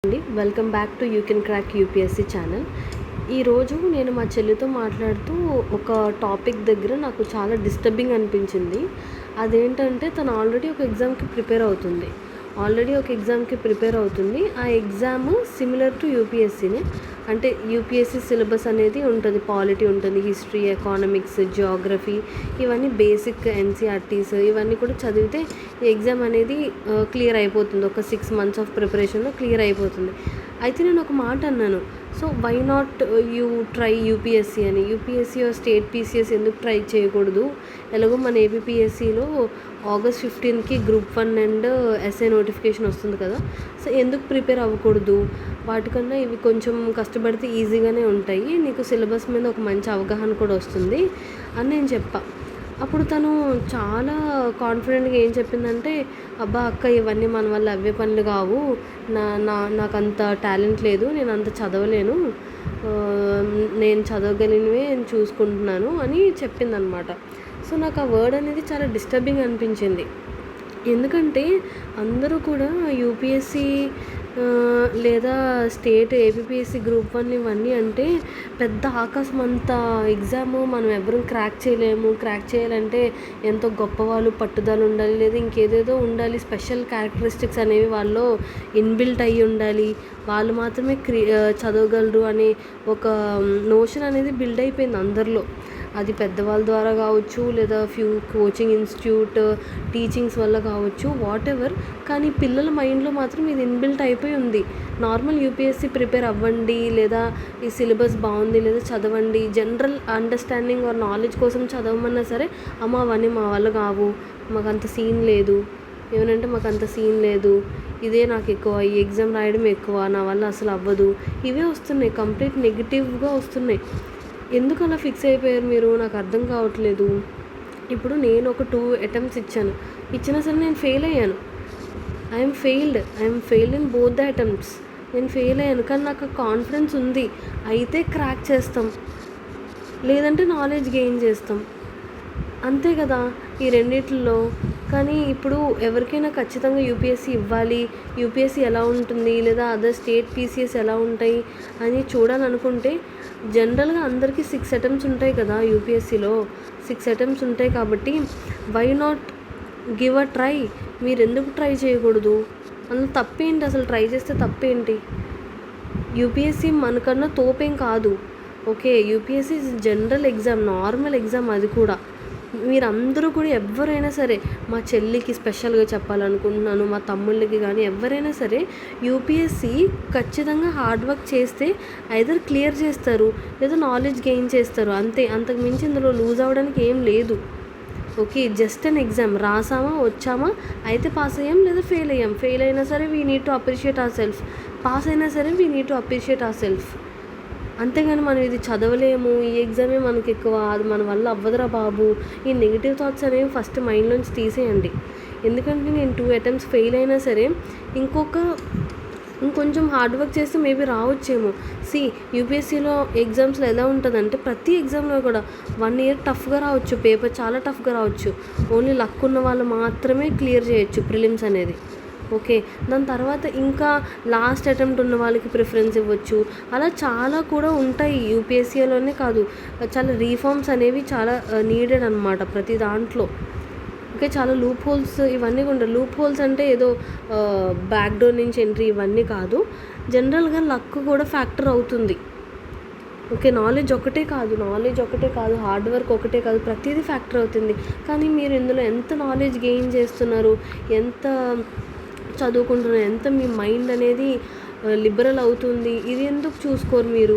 అండి, welcome back to you can crack UPSC channel. ఈరోజు నేను మా చెల్లితో మాట్లాడుతూ ఒక టాపిక్ దగ్గర నాకు చాలా డిస్టర్బింగ్ అనిపించింది. అదేంటంటే తను ఆల్రెడీ ఒక ఎగ్జామ్కి ప్రిపేర్ అవుతుంది. ఆ ఎగ్జామ్ సిమిలర్ టు యూపీఎస్సీనే. అంటే యూపీఎస్సీ సిలబస్ అనేది ఉంటుంది. పాలిటీ ఉంటుంది, హిస్టరీ, ఎకానమిక్స్, జియోగ్రఫీ, ఇవన్నీ బేసిక్ ఎన్సీఆర్టీస్ ఇవన్నీ కూడా చదివితే ఈ ఎగ్జామ్ అనేది క్లియర్ అయిపోతుంది. ఒక 6 months ఆఫ్ ప్రిపరేషన్లో క్లియర్ అయిపోతుంది. అయితే నేను ఒక మాట అన్నాను, so why not you try UPSC అని. యూపీఎస్సీ స్టేట్ పీసీఎస్ ఎందుకు ట్రై చేయకూడదు? ఎలాగో మన ఏపీపీఎస్సీలో August 15కి గ్రూప్ 1 అండ్ ఎస్ఐ నోటిఫికేషన్ వస్తుంది కదా, సో ఎందుకు ప్రిపేర్ అవ్వకూడదు? వాటికన్నా ఇవి కొంచెం కష్టపడితే ఈజీగానే ఉంటాయి, నీకు సిలబస్ మీద ఒక మంచి అవగాహన కూడా వస్తుంది అని నేను చెప్పా. అప్పుడు తను చాలా కాన్ఫిడెంట్గా ఏం చెప్పిందంటే, అబ్బా అక్క, ఇవన్నీ మన వల్ల అవే పనులు కావు, నాకంత టాలెంట్ లేదు, నేను అంత చదవలేను, నేను చదవగలిగినవే నేను చూసుకుంటున్నాను అని చెప్పిందనమాట. సో నాకు ఆ వర్డ్ అనేది చాలా డిస్టర్బింగ్ అనిపించింది. ఎందుకంటే అందరూ కూడా యూపీఎస్సీ లేదా స్టేట్ ఏపీపీఎస్సీ గ్రూప్ 1 ఇవన్నీ అంటే పెద్ద ఆకాశం అంత ఎగ్జాము, మనం ఎవరూ క్రాక్ చేయలేము. క్రాక్ చేయాలంటే ఎంతో గొప్పవాళ్ళు, పట్టుదల ఉండాలి, లేదా ఇంకేదేదో ఉండాలి, స్పెషల్ క్యారెక్టరిస్టిక్స్ అనేవి వాళ్ళు ఇన్బిల్ట్ అయ్యి ఉండాలి, వాళ్ళు మాత్రమే చదవగలరు అనే ఒక నోషన్ అనేది బిల్డ్ అయిపోయింది అందరిలో. అది పెద్దవాళ్ళ ద్వారా కావచ్చు, లేదా ఫ్యూ కోచింగ్ ఇన్స్టిట్యూట్ టీచింగ్స్ వల్ల కావచ్చు, వాట్ ఎవర్. కానీ పిల్లల మైండ్లో మాత్రం ఇది ఇన్బిల్ట్ అయిపోయి ఉంది. నార్మల్ యూపీఎస్సీ ప్రిపేర్ అవ్వండి, లేదా ఈ సిలబస్ బాగుంది, లేదా చదవండి, జనరల్ అండర్స్టాండింగ్ ఆర్ నాలెడ్జ్ కోసం చదవమన్నా సరే, అమ్మ అవన్నీ మా వల్ల కావు, మాకు అంత సీన్ లేదు, ఇదే నాకు ఎక్కువ, ఈ ఎగ్జామ్ రాయడం ఎక్కువ, నా వల్ల అసలు అవ్వదు, ఇవే వస్తున్నాయి, కంప్లీట్ నెగిటివ్గా వస్తున్నాయి. ఎందుకు అలా ఫిక్స్ అయిపోయారు మీరు? నాకు అర్థం కావట్లేదు. ఇప్పుడు నేను ఒక 2 attempts ఇచ్చినా సరే నేను ఫెయిల్ అయ్యాను. I'm failed in both the attempts. నేను ఫెయిల్ అయ్యాను, కానీ నాకు కాన్ఫిడెన్స్ ఉంది. అయితే క్రాక్ చేస్తాం, లేదంటే నాలెడ్జ్ గెయిన్ చేస్తాం, అంతే కదా ఈ రెండిట్లో. కానీ ఇప్పుడు ఎవరికైనా ఖచ్చితంగా యూపీఎస్సీ ఇవ్వాలి, యూపీఎస్సీ ఎలా ఉంటుంది, లేదా అదర్ స్టేట్ పీసీఎస్ ఎలా ఉంటాయి అని చూడాలనుకుంటే జనరల్గా అందరికీ 6 attempts ఉంటాయి కదా. యూపీఎస్సీలో 6 attempts ఉంటాయి కాబట్టి why not give a try? మీరు ఎందుకు ట్రై చేయకూడదు? అందులో తప్పేంటి? అసలు ట్రై చేస్తే తప్పేంటి? యూపీఎస్సీ మనకన్నా తోపేం కాదు. Okay, UPSC general exam, normal exam, అది కూడా. మీరందరూ కూడా ఎవరైనా సరే, మా చెల్లికి స్పెషల్గా చెప్పాలనుకుంటున్నాను, మా తమ్ముళ్ళకి కానీ ఎవరైనా సరే, యూపీఎస్సీ ఖచ్చితంగా హార్డ్ వర్క్ చేస్తే ఐదర్ క్లియర్ చేస్తారు, లేదా నాలెడ్జ్ గెయిన్ చేస్తారు, అంతే. అంతకు మించి ఇందులో లూజ్ అవ్వడానికి ఏం లేదు. ఓకే, జస్ట్ అన్ ఎగ్జామ్, రాసామా వచ్చామా, అయితే పాస్ అయ్యాం, లేదా ఫెయిల్ అయినా సరే we need to appreciate our self, pass అయినా సరే we need to appreciate our self. అంతేగాని మనం ఇది చదవలేము, ఈ ఎగ్జామే మనకి ఎక్కువ, అది మన వల్ల అవ్వదురా బాబు, ఈ నెగిటివ్ థాట్స్ అనేవి ఫస్ట్ మైండ్లోంచి తీసేయండి. ఎందుకంటే నేను 2 attempts ఫెయిల్ అయినా సరే ఇంకొంచెం హార్డ్ వర్క్ చేస్తే మేబీ రావచ్చేమో. యూపీఎస్సీలో ఎగ్జామ్స్లో ఎలా ఉంటుందంటే, ప్రతి ఎగ్జామ్లో కూడా 1 year టఫ్గా రావచ్చు, పేపర్ చాలా టఫ్గా రావచ్చు. ఓన్లీ లక్ ఉన్న వాళ్ళు మాత్రమే క్లియర్ చేయొచ్చు ప్రిలిమ్స్ అనేది. ఓకే, దాని తర్వాత ఇంకా లాస్ట్ అటెంప్ట్ ఉన్న వాళ్ళకి ప్రిఫరెన్స్ ఇవ్వచ్చు. అలా చాలా కూడా ఉంటాయి. యూపీఎస్సీలోనే కాదు, చాలా రీఫార్మ్స్ అనేవి చాలా నీడెడ్ అనమాట ప్రతి దాంట్లో. ఓకే, చాలా లూప్ హోల్స్ ఇవన్నీ ఉంటాయి. లూప్ హోల్స్ అంటే ఏదో బ్యాక్ డోర్ నుంచి ఎంట్రీ ఇవన్నీ కాదు, జనరల్గా లక్ కూడా ఫ్యాక్టర్ అవుతుంది. ఓకే, నాలెడ్జ్ ఒకటే కాదు, హార్డ్ వర్క్ ఒకటే కాదు, ప్రతిదీ ఫ్యాక్టర్ అవుతుంది. కానీ మీరు ఇందులో ఎంత నాలెడ్జ్ గెయిన్ చేస్తున్నారు, ఎంత చదువుకుంటున్నారు, ఎంత మీ మైండ్ అనేది లిబరల్ అవుతుంది, ఇది ఎందుకు చూసుకోరు మీరు?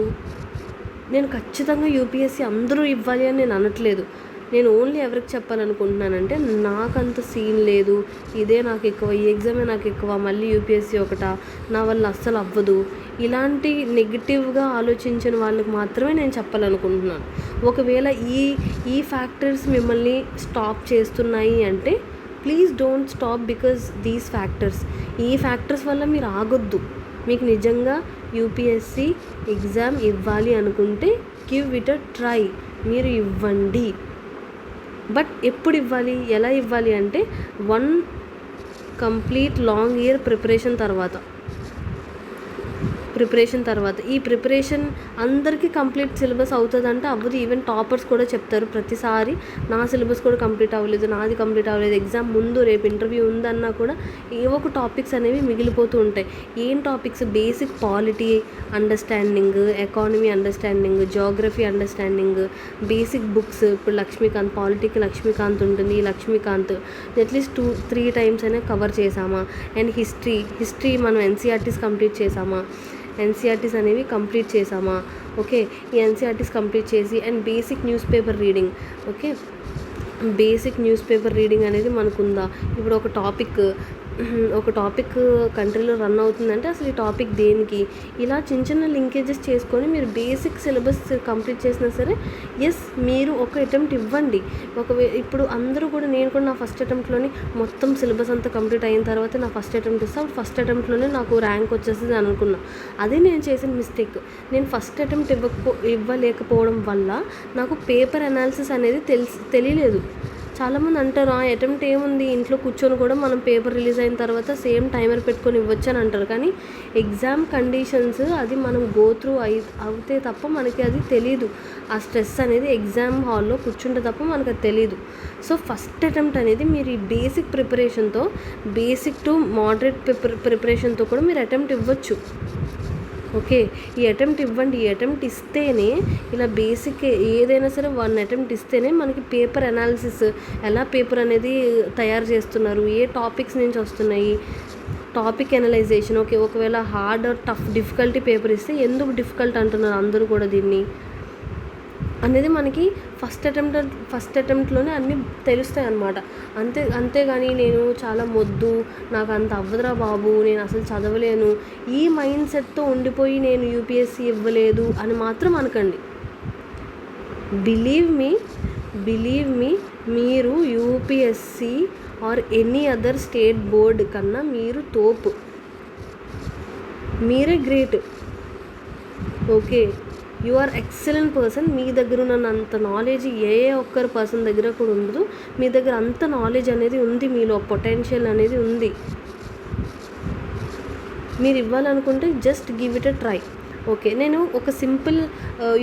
నేను ఖచ్చితంగా యూపీఎస్సీ అందరూ ఇవ్వాలి అని నేను అనట్లేదు. నేను ఓన్లీ ఎవరికి చెప్పాలనుకుంటున్నానంటే, నాకంత సీన్ లేదు, ఇదే నాకు ఎక్కువ, ఈ ఎగ్జామే నాకు ఎక్కువ, మళ్ళీ యూపీఎస్సీ ఒకటా, నా వల్ల అస్సలు అవ్వదు, ఇలాంటి నెగిటివ్గా ఆలోచించిన వాళ్ళకి మాత్రమే నేను చెప్పాలనుకుంటున్నాను. ఒకవేళ ఈ ఫ్యాక్టర్స్ మిమ్మల్ని స్టాప్ చేస్తున్నాయి అంటే, please don't stop because these factors. ఈ ఫ్యాక్టర్స్ వల్ల మీరు ఆగొద్దు. మీకు నిజంగా యూపీఎస్సీ ఎగ్జామ్ ఇవ్వాలి అనుకుంటే గివ్ ఇట్ అ ట్రై, మీరు ఇవ్వండి. బట్ ఎప్పుడు ఇవ్వాలి, ఎలా ఇవ్వాలి అంటే 1 కంప్లీట్ లాంగ్ ఇయర్ ప్రిపరేషన్ తర్వాత. ప్రిపరేషన్ తర్వాత ఈ ప్రిపరేషన్ అందరికీ కంప్లీట్ సిలబస్ అవుతుందంటే అవ్వదు. ఈవెన్ టాపర్స్ కూడా చెప్తారు ప్రతిసారి నా సిలబస్ కూడా కంప్లీట్ అవ్వలేదు, నాది కంప్లీట్ అవ్వలేదు, ఎగ్జామ్ ముందు రేపు ఇంటర్వ్యూ ఉందన్నా కూడా ఏవో ఒక టాపిక్స్ అనేవి మిగిలిపోతూ ఉంటాయి. ఏం topics? Basic polity understanding, economy understanding, geography understanding, basic books. ఇప్పుడు లక్ష్మీకాంత్, పాలిటీకి లక్ష్మీకాంత్ ఉంటుంది, ఈ లక్ష్మీకాంత్ అట్లీస్ట్ 2-3 టైమ్స్ అయినా కవర్ చేసామా. అండ్ హిస్టరీ మనం ఎన్సీఆర్టీస్ కంప్లీట్ చేసామా, ఎన్సీఆర్టీస్ అనేవి కంప్లీట్ చేసామా. ఓకే, ఈ ఎన్సీఆర్టీస్ కంప్లీట్ చేసి and basic news paper reading. Okay, basic news paper reading అనేది మనకుందా. ఇప్పుడు ఒక టాపిక్ కంట్రీలో రన్ అవుతుందంటే అసలు ఈ టాపిక్ దేనికి, ఇలా చిన్న చిన్న లింకేజెస్ చేసుకొని మీరు బేసిక్ సిలబస్ కంప్లీట్ చేసినా సరే ఎస్ మీరు ఒక అటెంప్ట్ ఇవ్వండి. ఇప్పుడు అందరూ కూడా, నేను కూడా నా ఫస్ట్ అటెంప్ట్లోని మొత్తం సిలబస్ అంతా కంప్లీట్ అయిన తర్వాత నా ఫస్ట్ అటెంప్ట్ ఇస్తాను, ఫస్ట్ అటెంప్ట్లోనే నాకు ర్యాంక్ వచ్చేస్తుంది అనుకున్నా. అదే నేను చేసిన మిస్టేక్. నేను ఫస్ట్ అటెంప్ట్ ఇవ్వలేకపోవడం వల్ల నాకు పేపర్ అనాలిసిస్ అనేది తెలియలేదు. చాలామంది అంటారు ఆ అటెంప్ట్ ఏముంది, ఇంట్లో కూర్చొని కూడా మనం పేపర్ రిలీజ్ అయిన తర్వాత సేమ్ టైమర్ పెట్టుకొని ఇవ్వచ్చు అని అంటారు. కానీ ఎగ్జామ్ కండిషన్స్ అది మనం గో త్రూ అవుతే తప్ప మనకి అది తెలీదు. ఆ స్ట్రెస్ అనేది ఎగ్జామ్ హాల్లో కూర్చుంటే తప్ప మనకు అది తెలీదు. సో ఫస్ట్ అటెంప్ట్ అనేది మీరు ఈ బేసిక్ ప్రిపరేషన్తో, బేసిక్ టు మోడరేట్ ప్రిపరేషన్తో కూడా మీరు అటెంప్ట్ ఇవ్వచ్చు. ఓకే, ఈ అటెంప్ట్ ఇవ్వండి. ఈ అటెంప్ట్ ఇస్తేనే, ఇలా బేసిక్ ఏదైనా సరే 1 అటెంప్ట్ ఇస్తేనే మనకి పేపర్ అనాలిసిస్, ఎలా పేపర్ అనేది తయారు చేస్తున్నారు, ఏ టాపిక్స్ నుంచి వస్తున్నాయి, టాపిక్ ఎనలైజేషన్. ఓకే, ఒకవేళ hard or tough difficulty paper ఇస్తే ఎందుకు డిఫికల్ట్ అంటున్నారు అందరూ కూడా దీన్ని అనేది మనకి ఫస్ట్ అటెంప్ట్లోనే అన్నీ తెలుస్తాయి అన్నమాట. అంతేగాని నేను చాలా మొద్దు, నాకు అంత అవ్వదురా బాబు, నేను అసలు చదవలేను, ఈ మైండ్ సెట్తో ఉండిపోయి నేను యూపీఎస్సీ ఇవ్వలేదు అని మాత్రం అనకండి. బిలీవ్ మీ మీరు UPSC or any other state board కన్నా మీరు తోపు, మీరే great. Okay, you are excellent person. మీ దగ్గర ఉన్నంత నాలెడ్జ్ ఏ ఒక్కరి పర్సన్ దగ్గర కూడా ఉండదు. మీ దగ్గర అంత నాలెడ్జ్ అనేది ఉంది, మీలో పొటెన్షియల్ అనేది ఉంది. మీరు ఇవ్వాలనుకుంటే just give it a try. Okay, నేను ఒక సింపుల్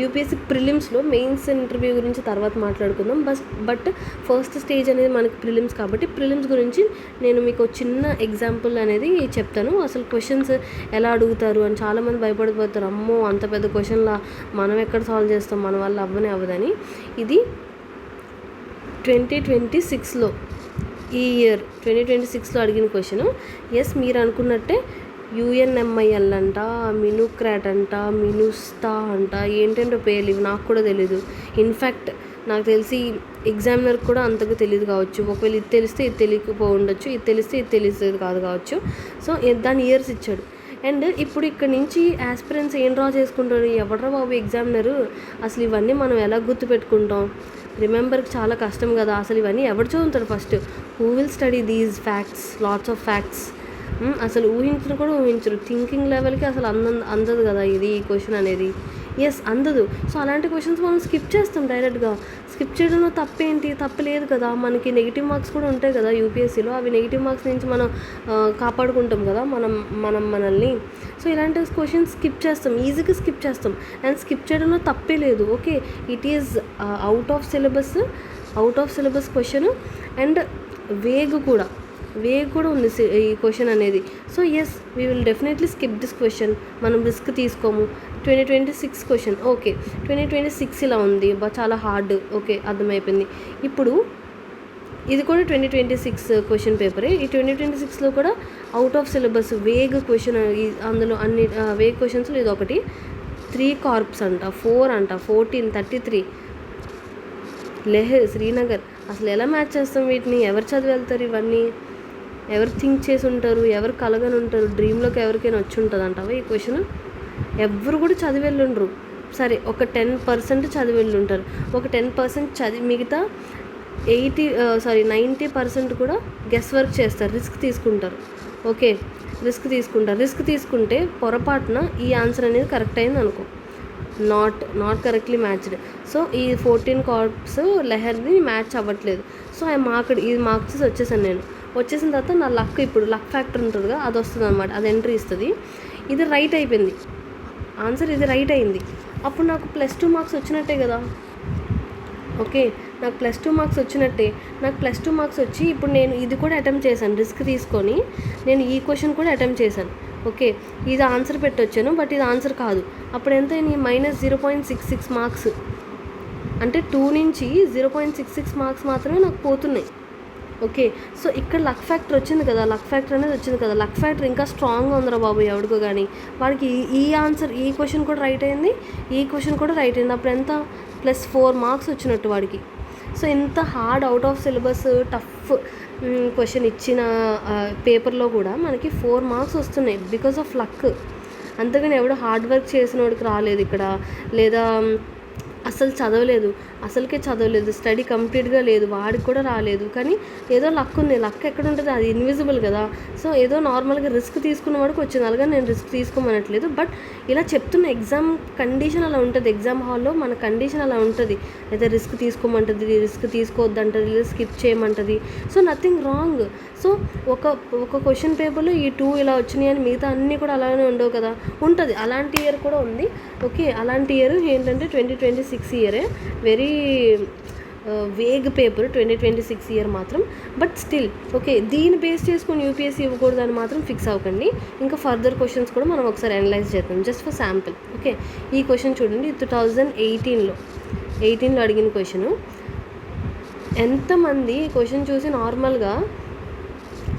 యూపీఎస్సీ ప్రిలిమ్స్లో మెయిన్స్ ఇంటర్వ్యూ గురించి తర్వాత మాట్లాడుకుందాం. బట్ ఫస్ట్ స్టేజ్ అనేది మనకి ప్రిలిమ్స్ కాబట్టి ప్రిలిమ్స్ గురించి నేను మీకు చిన్న ఎగ్జాంపుల్ అనేది చెప్తాను. అసలు క్వశ్చన్స్ ఎలా అడుగుతారు అని చాలామంది భయపడిపోతారు. అమ్మో అంత పెద్ద క్వశ్చన్లా మనం ఎక్కడ సాల్వ్ చేస్తాం, మన వల్ల అవ్వదని. ఇది 2026లో, ఈ ఇయర్ 2026లో అడిగిన క్వశ్చన్. ఎస్, మీరు అనుకున్నట్టే యుఎన్ఎంఐఎల్ అంట, మినుక్రాట్ అంట, మినుస్తా అంట, ఏంటంటే పేర్లు ఇవి నాకు కూడా తెలీదు. ఇన్ఫ్యాక్ట్ నాకు తెలిసి ఎగ్జామినర్కి కూడా అంతగా తెలియదు కావచ్చు. ఒకవేళ ఇది తెలిస్తే ఇది తెలియకపో ఉండొచ్చు, ఇది తెలిస్తే ఇది తెలిసేది కాదు కావచ్చు. సో దాని ఇయర్స్ ఇచ్చాడు. అండ్ ఇప్పుడు ఇక్కడ నుంచి ఆస్పిరెంట్స్ ఏం డ్రా చేసుకుంటారు, ఎవడ్రా బాబు ఎగ్జామినరు, అసలు ఇవన్నీ మనం ఎలా గుర్తుపెట్టుకుంటాం, రిమెంబర్కి చాలా కష్టం కదా, అసలు ఇవన్నీ ఎవరు చదువుతారు first, who will study these facts, lots of facts. అసలు ఊహించరు. థింకింగ్ లెవెల్కి అసలు అందదు కదా ఈ క్వశ్చన్ అనేది. ఎస్, అందదు. సో అలాంటి క్వశ్చన్స్ మనం స్కిప్ చేస్తాం డైరెక్ట్గా. స్కిప్ చేయడంలో తప్పేంటి? తప్పలేదు కదా. మనకి నెగిటివ్ మార్క్స్ కూడా ఉంటాయి కదా యూపీఎస్సీలో. అవి నెగిటివ్ మార్క్స్ నుంచి మనం కాపాడుకుంటాం కదా మనల్ని. సో ఇలాంటి క్వశ్చన్స్ స్కిప్ చేస్తాం, ఈజీగా స్కిప్ చేస్తాం. అండ్ స్కిప్ చేయడంలో తప్పే లేదు. Okay, it is out of syllabus question. And vague కూడా ఉంది ఈ క్వశ్చన్ అనేది. So yes, we will definitely skip this question. మనం రిస్క్ తీసుకోము. 2026 క్వశ్చన్. ఓకే, 2026 ఇలా ఉంది, చాలా హార్డ్. ఓకే, అర్థమైపోయింది. ఇప్పుడు ఇది కూడా 2026 క్వశ్చన్ పేపరే. ఈ 2026లో కూడా out of syllabus vague question. అందులో అన్ని వేగ్ క్వశ్చన్స్లో ఇది ఒకటి. 3 కార్ప్స్ అంట, 4 అంట, 14, 33, లెహర్, శ్రీనగర్. అసలు ఎలా మ్యాచ్ చేస్తాం వీటిని? ఎవరు చదివి వెళ్తారు ఇవన్నీ? ఎవరు థింక్ చేసి ఉంటారు? ఎవరు కలగని ఉంటారు? డ్రీమ్లోకి ఎవరికైనా వచ్చి ఉంటుంది అంటావా ఈ క్వశ్చన్? ఎవరు కూడా చదివి వెళ్ళుండ్రు. సరే, ఒక 10% చదివి వెళ్ళుంటారు. ఒక 10% చదివి మిగతా 90% కూడా గెస్ వర్క్ చేస్తారు, రిస్క్ తీసుకుంటారు. ఓకే, రిస్క్ తీసుకుంటే పొరపాటున ఈ ఆన్సర్ అనేది కరెక్ట్ అయింది అనుకో, నాట్ కరెక్ట్లీ మ్యాచ్డ్. సో ఈ 14 కార్ప్స్ లెహర్ని మ్యాచ్ అవ్వట్లేదు. సో ఇది మార్క్స్ వచ్చేసిన తర్వాత నా లక్ ఫ్యాక్టర్ ఉంటుందిగా, అది వస్తుంది అనమాట, అది ఎంట్రీ ఇస్తుంది. ఇది రైట్ అయిపోయింది. ఆన్సర్ ఇది రైట్ అయింది. అప్పుడు నాకు +2 మార్క్స్ వచ్చినట్టే కదా. ఓకే, నాకు +2 మార్క్స్ వచ్చినట్టే. నాకు +2 మార్క్స్ వచ్చి ఇప్పుడు నేను ఇది కూడా అటెంప్ట్ చేశాను, రిస్క్ తీసుకొని నేను ఈ క్వశ్చన్ కూడా అటెంప్ట్ చేశాను. ఓకే, ఇది ఆన్సర్ పెట్టొచ్చాను, బట్ ఇది ఆన్సర్ కాదు. అప్పుడు ఎంత -0.66 మార్క్స్, అంటే 2 నుంచి 0.66 మార్క్స్ మాత్రమే నాకు పోతున్నాయి. ఓకే, సో ఇక్కడ లక్ ఫ్యాక్టర్ వచ్చింది కదా, లక్ ఫ్యాక్టర్ అనేది వచ్చింది కదా. లక్ ఫ్యాక్టర్ ఇంకా స్ట్రాంగ్గా ఉందిరా బాబు ఎవడికో కానీ. వాడికి ఈ ఆన్సర్, ఈ క్వశ్చన్ కూడా రైట్ అయింది, ఈ క్వశ్చన్ కూడా రైట్ అయింది. అప్పుడు ఎంత +4 మార్క్స్ వచ్చినట్టు వాడికి. సో ఇంత hard out of syllabus tough question ఇచ్చిన పేపర్లో కూడా మనకి 4 మార్క్స్ వస్తున్నాయి బికాస్ ఆఫ్ లక్. అంతేగాని ఎవడో హార్డ్ వర్క్ చేసిన వాడికి రాలేదు ఇక్కడ, లేదా అసలు చదవలేదు, అసలుకే చదవలేదు, స్టడీ కంప్లీట్గా లేదు, వాడికి కూడా రాలేదు. కానీ ఏదో లక్ ఉంది. లక్ ఎక్కడ ఉంటుంది, అది ఇన్విజిబుల్ కదా. సో ఏదో నార్మల్గా రిస్క్ తీసుకున్న వాడికి వచ్చింది. అలాగే నేను రిస్క్ తీసుకోమనట్లేదు, బట్ ఇలా చెప్తున్న ఎగ్జామ్ కండిషన్ అలా ఉంటుంది. ఎగ్జామ్ హాల్లో మన కండిషన్ అలా ఉంటుంది. అయితే రిస్క్ తీసుకోమంటుంది, రిస్క్ తీసుకోవద్దంటుంది, లేదా స్కిప్ చేయమంటుంది. So nothing wrong. సో ఒక క్వశ్చన్ పేపర్లో ఈ 2 ఇలా వచ్చినాయి అని మిగతా అన్నీ కూడా అలానే ఉండవు కదా, ఉంటుంది. అలాంటి ఇయర్ కూడా ఉంది. ఓకే, అలాంటి ఇయర్ ఏంటంటే 2026 ఇయరే. వెరీ వేగ్ పేపర్ 2026 ఇయర్ మాత్రం. బట్ స్టిల్ ఓకే, దీన్ని బేస్ చేసుకొని యూపీఎస్సీ ఇవ్వకూడదని మాత్రం ఫిక్స్ అవ్వకండి. ఇంకా ఫర్దర్ క్వశ్చన్స్ కూడా మనం ఒకసారి అనలైజ్ చేద్దాం, జస్ట్ ఫర్ శాంపిల్. ఓకే, ఈ క్వశ్చన్ చూడండి, 2018లో అడిగిన క్వశ్చను. ఎంతమంది ఈ క్వశ్చన్ చూసి నార్మల్గా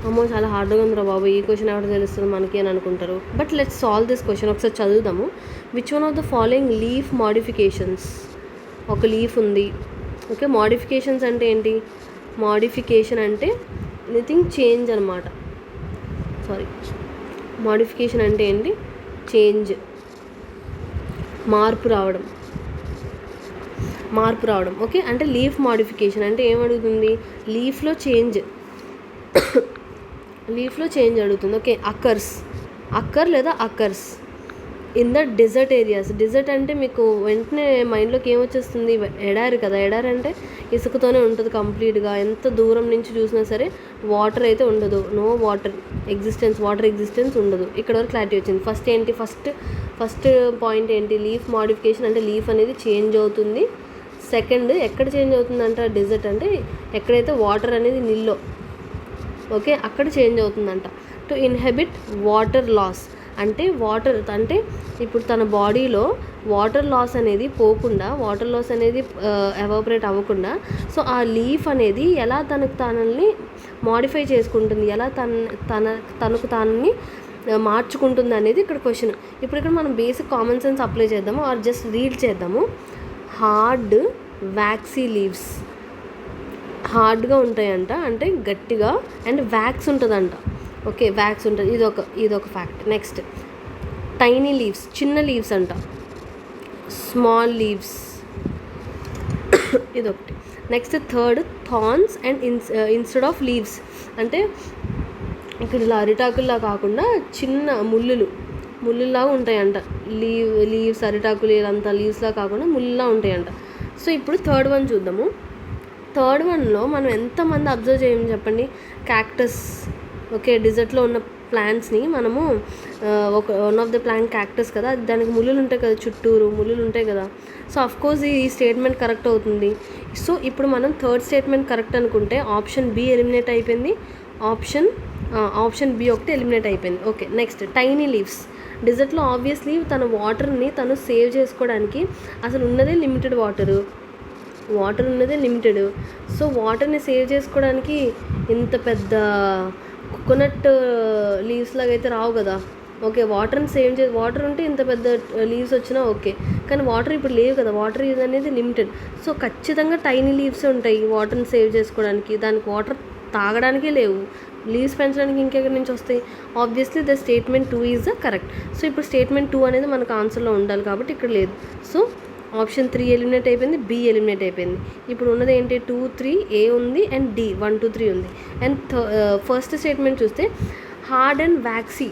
అమ్మో చాలా హార్డ్గా ఉందిరా బాబు, ఈ క్వశ్చన్ ఎవరు తెలుస్తుంది మనకి అని అనుకుంటారు. But let's solve this question. ఒకసారి చదువుదాము. Which one of the following leaf modifications, ఒక లీఫ్ ఉంది. ఓకే, మోడిఫికేషన్స్ అంటే ఏంటి? మోడిఫికేషన్ అంటే ఎనీథింగ్ చేంజ్ అనమాట. మోడిఫికేషన్ అంటే ఏంటి? చేంజ్, మార్పు రావడం. ఓకే, అంటే లీఫ్ మోడిఫికేషన్ అంటే ఏమడుగుతుంది? లీఫ్లో చేంజ్ అడుగుతుంది. ఓకే, అక్కర్ లేదా occurs in the desert areas. Desert అంటే మీకు వెంటనే మైండ్లోకి ఏమొచ్చేస్తుంది? ఎడారి కదా. ఎడారి అంటే ఇసుకతోనే ఉంటుంది కంప్లీట్గా. ఎంత దూరం నుంచి చూసినా సరే వాటర్ అయితే ఉండదు, నో వాటర్ ఎగ్జిస్టెన్స్ ఉండదు. ఇక్కడ వరకు క్లారిటీ వచ్చింది. ఫస్ట్ పాయింట్ ఏంటి? లీఫ్ మోడిఫికేషన్ అంటే లీఫ్ అనేది చేంజ్ అవుతుంది. సెకండ్, ఎక్కడ చేంజ్ అవుతుందంట? డెజర్ట్ అంటే ఎక్కడైతే వాటర్ అనేది నిల్లో, ఓకే, అక్కడ చేంజ్ అవుతుందంట. టు ఇన్హెబిట్ వాటర్ లాస్ అంటే ఇప్పుడు తన బాడీలో వాటర్ లాస్ అనేది పోకుండా, వాటర్ లాస్ అనేది ఎవాపరేట్ అవ్వకుండా, సో ఆ లీఫ్ అనేది ఎలా తనని మాడిఫై చేసుకుంటుంది, ఎలా తనకు తానని మార్చుకుంటుంది అనేది ఇక్కడ క్వశ్చన్. ఇప్పుడు ఇక్కడ మనం బేసిక్ కామన్ సెన్స్ అప్లై చేద్దాము, ఆర్ జస్ట్ రీడ్ చేద్దాము. హార్డ్ వ్యాక్సీ లీవ్స్, హార్డ్గా ఉంటాయంట, అంటే గట్టిగా, అండ్ వ్యాక్స్ ఉంటుందంట. ఓకే, వ్యాక్స్ ఉంటుంది, ఇదొక ఫ్యాక్ట్. నెక్స్ట్, టైనీ లీవ్స్, చిన్న లీవ్స్ అంట, స్మాల్ లీవ్స్, ఇదొకటి. Next third, thorns and instead of leaves, అంటే ఇక్కడ ఇలా అరిటాకుల్లా కాకుండా చిన్న ముళ్ళులాగా ఉంటాయంట. లీవ్స్ అరిటాకులు ఇదంతా లీవ్స్లా కాకుండా ముళ్ళులా ఉంటాయంట. సో ఇప్పుడు థర్డ్ వన్ చూద్దాము. థర్డ్ వన్లో మనం ఎంతమంది అబ్జర్వ్ చేయమని చెప్పండి? క్యాక్టస్. ఓకే, డిజర్ట్లో ఉన్న ప్లాంట్స్ని మనము one of the plant cactus కదా, దానికి ముళ్ళులు ఉంటాయి కదా, చుట్టూరు ముళ్ళులు ఉంటాయి కదా. సో అఫ్కోర్స్ ఈ స్టేట్మెంట్ కరెక్ట్ అవుతుంది. సో ఇప్పుడు మనం థర్డ్ స్టేట్మెంట్ కరెక్ట్ అనుకుంటే ఆప్షన్ బి ఎలిమినేట్ అయిపోయింది, ఆప్షన్ బి ఒకటి ఎలిమినేట్ అయిపోయింది. Okay, next, tiny leaves. డిజర్ట్లో ఆబ్వియస్లీ తన వాటర్ని తను సేవ్ చేసుకోవడానికి అసలు ఉన్నదే లిమిటెడ్ వాటర్ ఉన్నదే లిమిటెడ్. సో వాటర్ని సేవ్ చేసుకోవడానికి ఇంత పెద్ద కోకోనట్ లీవ్స్ లాగా అయితే రావు కదా. ఓకే, వాటర్ ఉంటే ఇంత పెద్ద లీవ్స్ వచ్చినా ఓకే, కానీ వాటర్ ఇప్పుడు లేవు కదా, వాటర్ అనేది లిమిటెడ్. సో ఖచ్చితంగా టైనీ లీవ్స్ ఉంటాయి వాటర్ని సేవ్ చేసుకోవడానికి. దానికి వాటర్ తాగడానికే లేవు, లీవ్స్ పెంచడానికి ఇంకెక్కడి నుంచి వస్తాయి? Obviously the statement 2 is the correct. So ఇప్పుడు స్టేట్మెంట్ 2 అనేది మనకు ఆన్సర్లో ఉండాలి కాబట్టి ఇక్కడ లేదు. సో ఆప్షన్ 3 ఎలిమినేట్ అయిపోయింది, బి ఎలిమినేట్ అయిపోయింది. ఇప్పుడు ఉన్నది ఏంటి? 2, 3, ఏ ఉంది, అండ్ డి 1, 2, 3 ఉంది. అండ్ ఫస్ట్ స్టేట్మెంట్ చూస్తే hard and waxy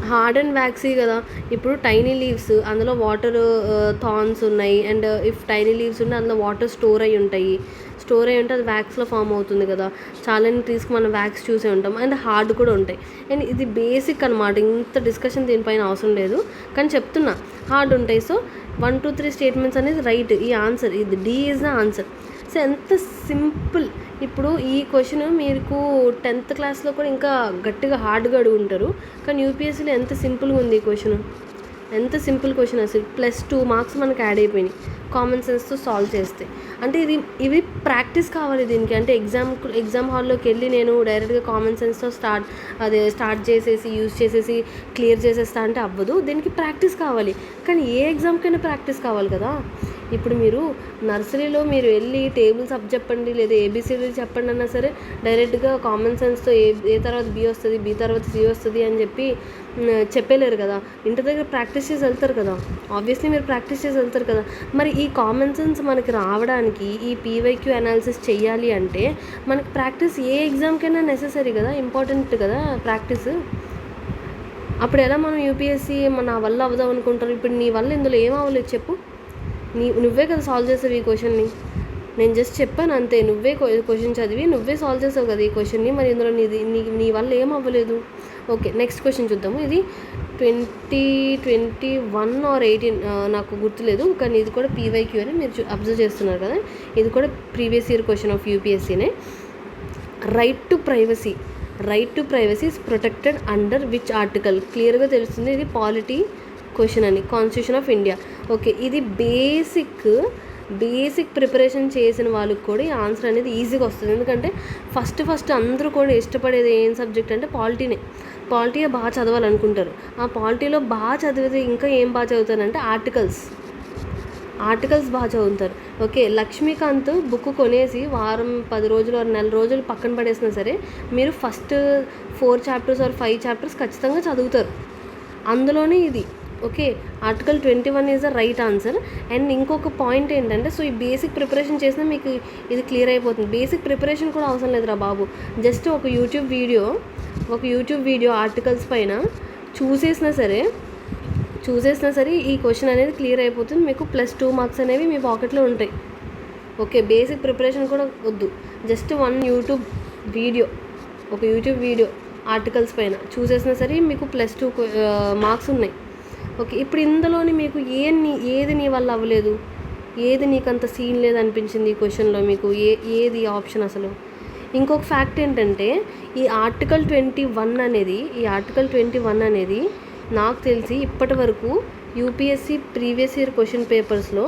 hard and waxy కదా. ఇప్పుడు టైనీ లీవ్స్, అందులో వాటర్ థాన్స్ ఉన్నాయి, అండ్ ఇఫ్ టైనీ లీవ్స్ ఉంటే అందులో వాటర్ స్టోర్ అయి ఉంటాయి. స్టోర్ అయి ఉంటే అది వ్యాక్స్లో ఫామ్ అవుతుంది కదా. చాలా ట్రీస్కి మనం వ్యాక్స్ చూసే ఉంటాం. అండ్ హార్డ్ కూడా ఉంటాయి. అండ్ ఇది బేసిక్ అనమాట, ఇంత డిస్కషన్ దీనిపైన అవసరం లేదు, కానీ చెప్తున్నా హార్డ్ ఉంటాయి. సో 1 2 3 స్టేట్మెంట్స్ అనేది రైట్. ఈ ఆన్సర్ ఇది D is the answer. So ఎంత సింపుల్. ఇప్పుడు ఈ క్వశ్చన్ మీకు 10th క్లాస్లో కూడా ఇంకా గట్టిగా హార్డ్గా అడుగుంటారు, కానీ యూపీఎస్సీలో ఎంత సింపుల్గా ఉంది ఈ క్వశ్చన్. ఎంత సింపుల్ క్వశ్చన్ అసలు. +2 మార్క్స్ మనకు యాడ్ అయిపోయినాయి కామన్ సెన్స్తో సాల్వ్ చేస్తే. అంటే ఇవి ప్రాక్టీస్ కావాలి దీనికి. అంటే ఎగ్జామ్ హాల్లోకి వెళ్ళి నేను డైరెక్ట్గా కామన్ సెన్స్తో స్టార్ట్ చేసేసి యూజ్ చేసేసి క్లియర్ చేసేస్తా అంటే అవ్వదు. దీనికి ప్రాక్టీస్ కావాలి. కానీ ఏ ఎగ్జామ్కైనా ప్రాక్టీస్ కావాలి కదా. ఇప్పుడు మీరు నర్సరీలో మీరు వెళ్ళి టేబుల్స్ అప్ చెప్పండి, లేదా ఏబీసీడీ చెప్పండి అన్నా సరే డైరెక్ట్గా కామన్ సెన్స్తో ఏ తర్వాత బి వస్తుంది, బి తర్వాత సి వస్తుంది అని చెప్పి చెప్పలేరు కదా. ఇంటి దగ్గర ప్రాక్టీస్ చేసి వెళ్తారు కదా. ఆబ్వియస్లీ మీరు ప్రాక్టీస్ చేసి వెళ్తారు కదా. మరి ఈ కామన్ సెన్స్ మనకి రావడానికి ఈ పీవైక్యూ అనాలిసిస్ చెయ్యాలి అంటే మనకి ప్రాక్టీస్ ఏ ఎగ్జామ్కైనా నెససరీ కదా, ఇంపార్టెంట్ కదా ప్రాక్టీస్. అప్పుడు ఎలా మనం యూపీఎస్సీ నా వల్ల అవ్వదాం అనుకుంటారు. ఇప్పుడు నీ వల్ల ఇందులో ఏం అవ్వలేదు చెప్పు. నువ్వే కదా సాల్వ్ చేసావు ఈ క్వశ్చన్ని. నేను జస్ట్ చెప్పాను అంతే. నువ్వే క్వశ్చన్ చదివి నువ్వే సాల్వ్ చేసావు కదా ఈ క్వశ్చన్ని. మరి ఇందులో నీ వల్ల ఏం అవ్వలేదు. ఓకే, నెక్స్ట్ క్వశ్చన్ చూద్దాము. ఇది 2021 or 18 నాకు గుర్తులేదు, కానీ ఇది కూడా పీవైక్యూ అని మీరు అబ్జర్వ్ చేస్తున్నారు కదా. ఇది కూడా ప్రీవియస్ ఇయర్ క్వశ్చన్ ఆఫ్ యూపీఎస్సీనే. Right to privacy is protected under which article. క్లియర్గా తెలుస్తుంది ఇది పాలిటీ క్వశ్చన్ అని. Constitution of India. ఓకే, ఇది బేసిక్ ప్రిపరేషన్ చేసిన వాళ్ళకి కూడా ఈ ఆన్సర్ అనేది ఈజీగా వస్తుంది. ఎందుకంటే ఫస్ట్ అందరూ కూడా ఇష్టపడేది ఏం సబ్జెక్ట్ అంటే పాలిటీనే బాగా చదవాలనుకుంటారు. ఆ పాలిటీలో బాగా చదివితే ఇంకా ఏం బాగా చదువుతారంటే ఆర్టికల్స్ బాగా చదువుతారు. ఓకే, లక్ష్మీకాంత్ బుక్ కొనేసి వారం 10 రోజులు నెల రోజులు పక్కన పడేసినా సరే మీరు ఫస్ట్ 4 chapters or 5 chapters ఖచ్చితంగా చదువుతారు. అందులోనే ఇది. Okay, article 21 is the right answer. And ఇంకొక పాయింట్ ఏంటంటే, సో ఈ బేసిక్ ప్రిపరేషన్ చేసినా మీకు ఇది క్లియర్ అయిపోతుంది. బేసిక్ ప్రిపరేషన్ కూడా అవసరం లేదురా బాబు. జస్ట్ ఒక యూట్యూబ్ వీడియో ఆర్టికల్స్ పైన చూసేసినా సరే ఈ క్వశ్చన్ అనేది క్లియర్ అయిపోతుంది. మీకు +2 మార్క్స్ అనేవి మీ పాకెట్లో ఉంటాయి. ఓకే, బేసిక్ ప్రిపరేషన్ కూడా వద్దు. జస్ట్ యూట్యూబ్ వీడియో ఆర్టికల్స్ పైన చూసేసినా సరే మీకు +2 మార్క్స్ ఉన్నాయి. ఓకే, ఇప్పుడు ఇందులోని మీకు ఏది నీ వల్ల అవ్వలేదు, ఏది నీకు అంత సీన్ లేదనిపించింది ఈ క్వశ్చన్లో, మీకు ఏది ఆప్షన్ అసలు. ఇంకొక ఫ్యాక్ట్ ఏంటంటే ఈ ఆర్టికల్ 21 అనేది నాకు తెలిసి ఇప్పటి వరకు యూపీఎస్సీ ప్రీవియస్ ఇయర్ క్వశ్చన్ పేపర్స్లో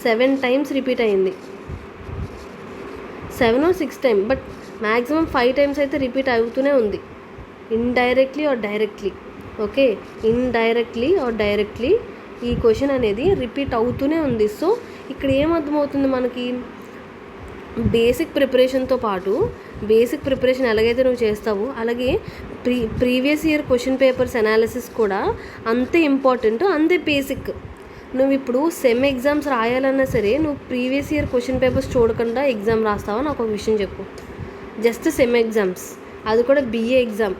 7 times రిపీట్ అయింది. 7 or 6 times, but maximum 5 times అయితే రిపీట్ అవుతూనే ఉంది, indirectly or directly. Okay, indirectly or directly ఈ క్వశ్చన్ అనేది రిపీట్ అవుతూనే ఉంది. సో ఇక్కడ ఏమర్థమవుతుంది మనకి, బేసిక్ ప్రిపరేషన్తో పాటు బేసిక్ ప్రిపరేషన్ ఎలాగైతే నువ్వు చేస్తావో అలాగే previous year question papers analysis కూడా అంతే ఇంపార్టెంట్, అంతే బేసిక్. నువ్వు ఇప్పుడు సెమ్ ఎగ్జామ్స్ రాయాలన్నా సరే నువ్వు ప్రీవియస్ ఇయర్ క్వశ్చన్ పేపర్స్ చూడకుండా ఎగ్జామ్ రాస్తావా నాకు ఒక విషయం చెప్పు. జస్ట్ సెమ్ ఎగ్జామ్స్, అది కూడా బిఏ ఎగ్జామ్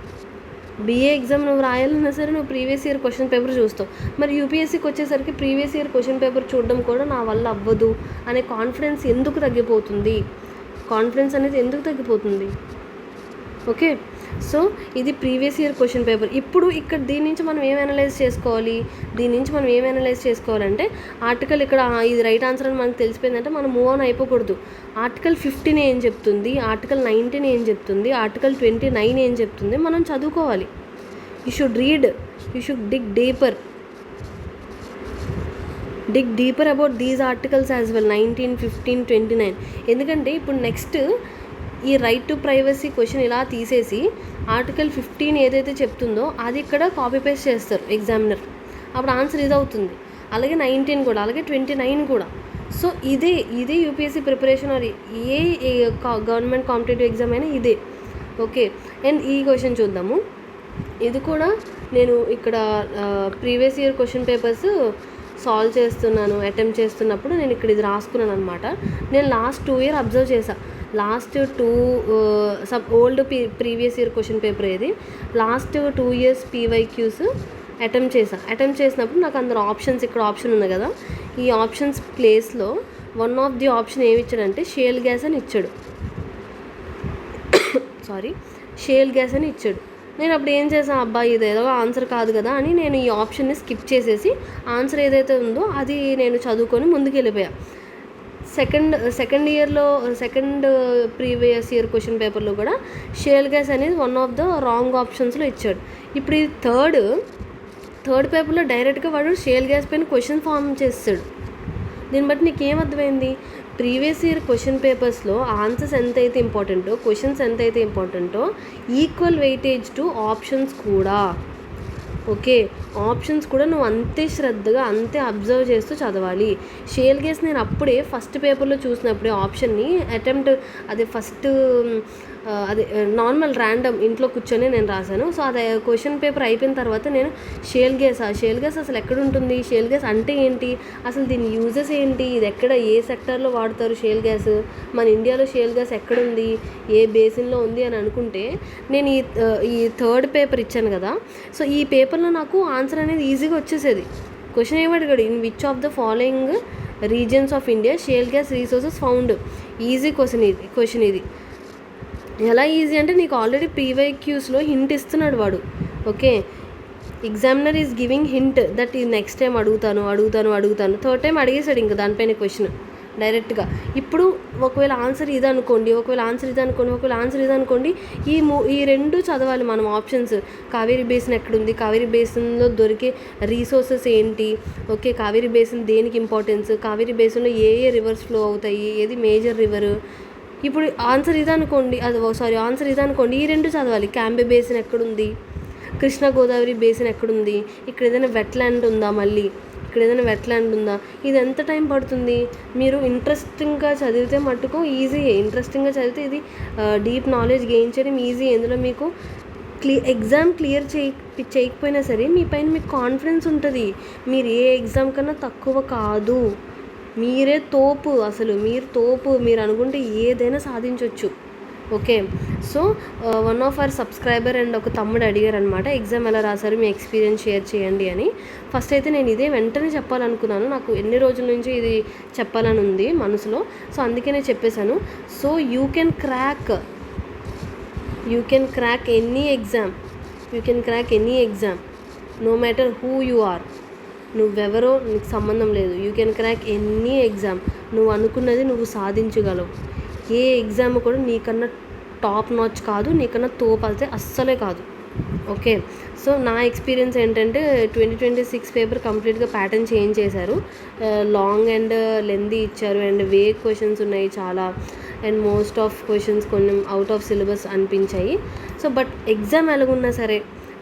నువ్వు రాయాలన్నా సరే నువ్వు ప్రీవియస్ ఇయర్ క్వశ్చన్ పేపర్ చూస్తావు. మరి యూపీఎస్సీకి వచ్చేసరికి ప్రీవియస్ ఇయర్ క్వశ్చన్ పేపర్ చూడడం కూడా నా వల్ల అవ్వదు అనే కాన్ఫిడెన్స్ ఎందుకు తగ్గిపోతుంది. ఓకే, సో ఇది ప్రీవియస్ ఇయర్ క్వశ్చన్ పేపర్. ఇప్పుడు ఇక్కడ దీని నుంచి మనం ఏం అనలైజ్ చేసుకోవాలంటే ఆర్టికల్ ఇక్కడ ఇది రైట్ ఆన్సర్ అని మనకు తెలిసిపోయిందంటే మనం మూవ్ ఆన్ అయిపోకూడదు. ఆర్టికల్ 15 ఏం చెప్తుంది, ఆర్టికల్ 19 ఏం చెప్తుంది, ఆర్టికల్ 29 ఏం చెప్తుంది మనం చదువుకోవాలి. You should read, you should dig deeper about these articles as well, 19, 15, 29. ఎందుకంటే ఇప్పుడు నెక్స్ట్ ఈ రైట్ టు ప్రైవసీ క్వశ్చన్ ఇలా తీసేసి ఆర్టికల్ 15 ఏదైతే చెప్తుందో అది ఇక్కడ కాపీ పేస్ట్ చేస్తారు ఎగ్జామినర్, అప్పుడు ఆన్సర్ ఇది అవుతుంది. అలాగే 19 కూడా, అలాగే 29 కూడా. సో ఇదే UPSC preparation or a government competitive exam అయినా ఇదే. ఓకే, అండ్ ఈ క్వశ్చన్ చూద్దాము. ఇది కూడా నేను ఇక్కడ previous year question papers attempt చేస్తున్నప్పుడు నేను ఇక్కడ ఇది రాసుకున్నాను అనమాట. నేను లాస్ట్ 2 years అబ్జర్వ్ చేశాను. Last 2 sub old previous year question paper ఏది, లాస్ట్ 2 years PYQs అటెంప్ట్ చేసినప్పుడు నాకు అందులో ఆప్షన్స్, ఇక్కడ ఆప్షన్ ఉంది కదా, ఈ ఆప్షన్స్ ప్లేస్లో వన్ ఆఫ్ ది ఆప్షన్ ఏమి ఇచ్చాడంటే షేల్ గ్యాస్ అని ఇచ్చాడు. షేల్ గ్యాస్ అని ఇచ్చాడు. నేను అప్పుడు ఏం చేశాను, అబ్బాయి ఇదేదో ఆన్సర్ కాదు కదా అని నేను ఈ ఆప్షన్ని స్కిప్ చేసేసి ఆన్సర్ ఏదైతే ఉందో అది నేను చదువుకొని ముందుకు వెళ్ళిపోయా. సెకండ్ ఇయర్లో ప్రీవియస్ ఇయర్ క్వశ్చన్ పేపర్లో కూడా షేల్ గ్యాస్ అనేది వన్ ఆఫ్ ద రాంగ్ ఆప్షన్స్లో ఇచ్చాడు. ఇప్పుడు ఈ థర్డ్ పేపర్లో డైరెక్ట్గా వాడు షేల్ గ్యాస్ పైన క్వశ్చన్ ఫామ్ చేస్తాడు. దీన్ని బట్టి నీకు ఏమర్థమైంది, ప్రీవియస్ ఇయర్ క్వశ్చన్ పేపర్స్లో ఆన్సర్స్ ఎంతైతే ఇంపార్టెంటో, క్వశ్చన్స్ ఎంతైతే ఇంపార్టెంటో, ఈక్వల్ వెయిటేజ్ టు ఆప్షన్స్ కూడా. ఓకే, ఆప్షన్స్ కూడా నువ్వు అంతే శ్రద్ధగా అంతే అబ్జర్వ్ చేస్తూ చదవాలి. షేల్ గ్యాస్ నేను అప్పుడే ఫస్ట్ పేపర్లో చూసినప్పుడే ఆప్షన్ని అదే నార్మల్ ర్యాండమ్ ఇంట్లో కూర్చొని నేను రాశాను. సో అది క్వశ్చన్ పేపర్ అయిపోయిన తర్వాత నేను షేల్ గ్యాస్ అసలు ఎక్కడ ఉంటుంది, షేల్ గ్యాస్ అంటే ఏంటి, అసలు దీని యూజెస్ ఏంటి, ఇది ఎక్కడ ఏ సెక్టర్లో వాడతారు షేల్ గ్యాస్, మన ఇండియాలో షేల్ గ్యాస్ ఎక్కడుంది, ఏ బేసిన్లో ఉంది అని అనుకుంటే నేను ఈ థర్డ్ పేపర్ ఇచ్చాను కదా, సో ఈ పేపర్లో నాకు ఆన్సర్ అనేది ఈజీగా వచ్చేసేది. క్వశ్చన్ ఏమడిగాడు, in which of the following regions of India shale gas resources found. Easy question ఇది. ఎలా ఈజీ అంటే నీకు ఆల్రెడీ PYQస్లో హింట్ ఇస్తున్నాడు వాడు. Okay, examiner is giving hint that ఈ నెక్స్ట్ టైం అడుగుతాను. థర్డ్ టైం అడిగేశాడు ఇంకా దానిపైన క్వశ్చన్ డైరెక్ట్గా. ఇప్పుడు ఒకవేళ ఆన్సర్ ఇది అనుకోండి, ఈ రెండు చదవాలి మనం ఆప్షన్స్. కావేరీ బేసిన్ ఎక్కడుంది, కావేరీ బేసిన్లో దొరికే రీసోర్సెస్ ఏంటి, ఓకే కావేరీ బేసిన్ దేనికి ఇంపార్టెన్స్, కావేరీ బేసిన్లో ఏ రివర్స్ ఫ్లో అవుతాయి, ఏది మేజర్ రివర్. ఇప్పుడు ఆన్సర్ ఇదనుకోండి, ఈ రెండు చదవాలి. క్యాంబే బేసిన్ ఎక్కడుంది, కృష్ణా గోదావరి బేసిన్ ఎక్కడుంది, ఇక్కడ ఏదైనా వెట్లాండ్ ఉందా, ఇది ఎంత టైం పడుతుంది. మీరు ఇంట్రెస్టింగ్గా చదివితే మట్టుకు ఈజీయే. ఇంట్రెస్టింగ్గా చదివితే ఇది డీప్ నాలెడ్జ్ గెయిన్ చేయడం ఈజీ. ఎందులో మీకు ఎగ్జామ్ క్లియర్ చేయకపోయినా సరే మీ పైన మీకు కాన్ఫిడెన్స్ ఉంటుంది. మీరు ఏ ఎగ్జామ్ కన్నా తక్కువ కాదు, మీరే తోపు, మీరు అనుకుంటే ఏదైనా సాధించవచ్చు. Okay, so one of our subscriber and ఒక తమ్ముడు అడిగారు అనమాట, ఎగ్జామ్ ఎలా రాశారు, మీ ఎక్స్పీరియన్స్ షేర్ చేయండి అని. ఫస్ట్ అయితే నేను ఇదే వెంటనే చెప్పాలనుకున్నాను, నాకు ఎన్ని రోజుల నుంచి ఇది చెప్పాలని ఉంది మనసులో. సో అందుకే నేను చెప్పేశాను. So you can crack any exam, no matter who you are. నువ్వెవరో నీకు సంబంధం లేదు. You can crack any exam. నువ్వు అనుకున్నది నువ్వు సాధించగలవు. ఏ ఎగ్జామ్ కూడా నీకన్నా టాప్ నాచ్ కాదు, నీకన్నా తోపైతే అస్సలే కాదు. ఓకే, సో నా ఎక్స్పీరియన్స్ ఏంటంటే 2026 పేపర్ కంప్లీట్గా ప్యాటర్న్ చేంజ్ చేశారు. లాంగ్ అండ్ లెందీ ఇచ్చారు అండ్ వేగ్ క్వశ్చన్స్ ఉన్నాయి చాలా, అండ్ మోస్ట్ ఆఫ్ క్వశ్చన్స్ కొన్ని అవుట్ ఆఫ్ సిలబస్ అనిపించాయి. సో బట్ ఎగ్జామ్ ఎలాగున్నా సరే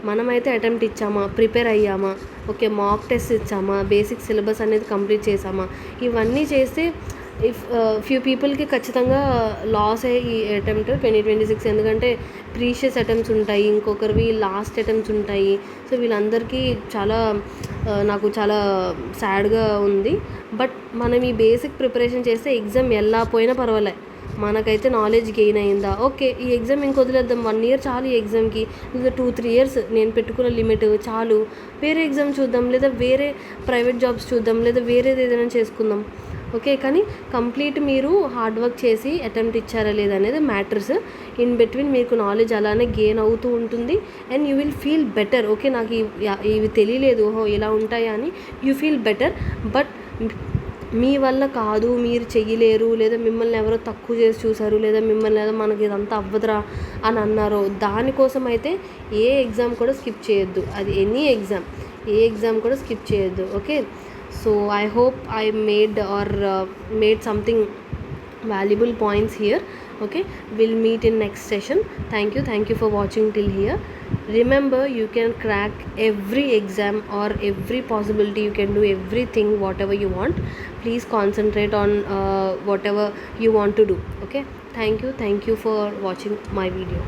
మనమైతే అటెంప్ట్ ఇచ్చామా, ప్రిపేర్ అయ్యామా, ఓకే మాక్ టెస్ట్ ఇచ్చామా, బేసిక్ సిలబస్ అనేది కంప్లీట్ చేసామా, ఇవన్నీ చేస్తే ఫ్యూ పీపుల్కి ఖచ్చితంగా లాస్ అయ్యే ఈ అటెంప్ట్ 2026. ఎందుకంటే ప్రీషియస్ అటెంప్ట్స్ ఉంటాయి, ఇంకొకరివి లాస్ట్ అటెంప్ట్స్ ఉంటాయి. సో వీళ్ళందరికీ నాకు చాలా సాడ్గా ఉంది. బట్ మనం ఈ బేసిక్ ప్రిపరేషన్ చేస్తే ఎగ్జామ్ ఎలా పోయినా పర్వాలే, మనకైతే నాలెడ్జ్ గెయిన్ అయిందా. ఓకే, ఈ ఎగ్జామ్ ఇంక వదిలేద్దాం, 1 year చాలు ఈ ఎగ్జామ్కి, లేదా 2-3 years నేను పెట్టుకున్న లిమిట్ చాలు, వేరే ఎగ్జామ్ చూద్దాం, లేదా వేరే ప్రైవేట్ జాబ్స్ చూద్దాం, లేదా వేరేది ఏదైనా చేసుకుందాం. ఓకే, కానీ కంప్లీట్ మీరు హార్డ్ వర్క్ చేసి అటెంప్ట్ ఇచ్చారా లేదా అనేది మ్యాటర్స్. ఇన్ బిట్వీన్ మీకు నాలెడ్జ్ అలానే గెయిన్ అవుతూ ఉంటుంది and you will feel better. Okay, నాకు ఇవి తెలియలేదు, ఓహో ఇలా ఉంటాయా అని యూ ఫీల్ బెటర్. బట్ మీ వల్ల కాదు, మీరు చెయ్యలేరు, లేదా మిమ్మల్ని ఎవరో తక్కువ చేసి చూసారు, లేదా మిమ్మల్ని ఏదో మనకి ఇదంతా అవ్వదురా అని అన్నారో, దానికోసం అయితే ఏ ఎగ్జామ్ కూడా స్కిప్ చేయొద్దు. అది ఎనీ ఎగ్జామ్, ఏ ఎగ్జామ్ కూడా స్కిప్ చేయొద్దు. Okay, so I hope I made something valuable points here. Okay, we'll meet in next session. Thank you for watching till here. Remember, you can crack every exam or every possibility. You can do everything whatever you want. Please concentrate on whatever you want to do. Okay, thank you for watching my video.